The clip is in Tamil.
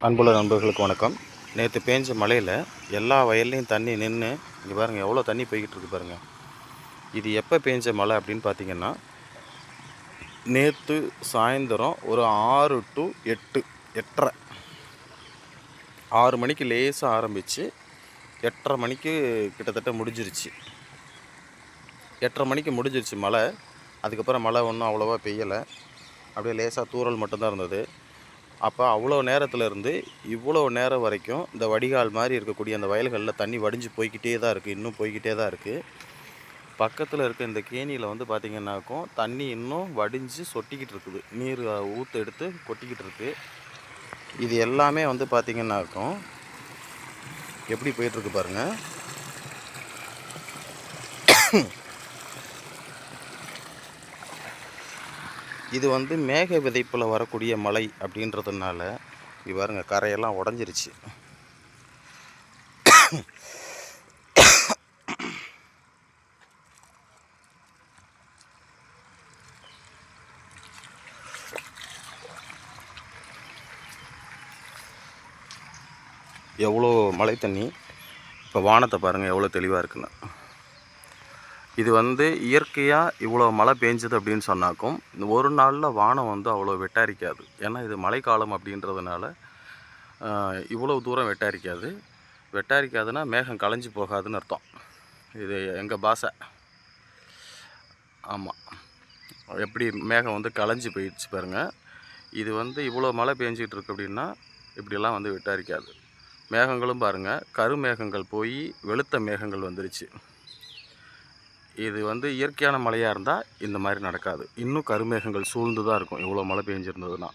அன்புள்ள நண்பர்களுக்கு வணக்கம். நேற்று பேஞ்ச மழையில் எல்லா வயல்லையும் தண்ணி நின்று இங்கே பாருங்கள் எவ்வளோ தண்ணி போய்கிட்டு இருக்கு பாருங்கள். இது எப்போ பேஞ்ச மழை அப்படின்னு பார்த்தீங்கன்னா, நேற்று சாயந்தரம் ஒரு 6 to 8, 8:30, 6 மணிக்கு லேசாக ஆரம்பித்து 8:30 மணிக்கு கிட்டத்தட்ட முடிஞ்சிருச்சு. 8:30 மணிக்கு முடிஞ்சிருச்சு மழை. அதுக்கப்புறம் மழை ஒன்றும் அவ்வளோவா பெய்யலை, அப்படியே லேசாக தூறல் மட்டும்தான் இருந்தது. அப்போ அவ்வளோ நேரத்தில் இருந்து இவ்வளோ நேரம் வரைக்கும் இந்த வடிகால் மாதிரி இருக்கக்கூடிய அந்த வயல்களில் தண்ணி வடிஞ்சு போய்கிட்டே தான் இருக்குது, இன்னும் போய்கிட்டே தான் இருக்குது. பக்கத்தில் இருக்க இந்த கேணியில் வந்து பார்த்திங்கன்னாக்கும் தண்ணி இன்னும் வடிஞ்சு சொட்டிக்கிட்டு இருக்குது, நீர் ஊற்று எடுத்து கொட்டிக்கிட்டு இருக்குது. இது எல்லாமே வந்து பார்த்திங்கன்னாக்கும் எப்படி போயிட்டுருக்கு பாருங்கள். இது வந்து மேக விதைப்பில் வரக்கூடிய மழை அப்படின்றதுனால இது பாருங்க கரையெல்லாம் உடஞ்சிருச்சு. எவ்வளோ மழை தண்ணி, இப்போ வானத்தை பாருங்கள் எவ்வளோ தெளிவாக இருக்குன்னு. இது வந்து இயற்கையாக இவ்வளோ மழை பெஞ்சது அப்படின்னு சொன்னாக்கும் இந்த ஒரு நாளில் வானம் வந்து அவ்வளோ வெட்டாரிக்காது. ஏன்னா இது மழைக்காலம் அப்படின்றதுனால இவ்வளோ தூரம் வெட்டாரிக்காது. வெட்டாரிக்காதுன்னா மேகம் களைஞ்சி போகாதுன்னு அர்த்தம். இது எங்கள் பாஷை. ஆமாம், எப்படி மேகம் வந்து களைஞ்சி போயிடுச்சு பாருங்கள். இது வந்து இவ்வளோ மழை பெஞ்சிக்கிட்டு இருக்கு அப்படின்னா இப்படிலாம் வந்து வெட்டாரிக்காது. மேகங்களும் பாருங்கள், கருமேகங்கள் போய் வெளுத்த மேகங்கள் வந்துருச்சு. இது வந்து இயற்கையான மழையாக இருந்தால் இந்த மாதிரி நடக்காது, இன்னும் கருமேகங்கள் சூழ்ந்து தான் இருக்கும் இவ்வளோ மழை பெஞ்சிருந்ததுன்னா.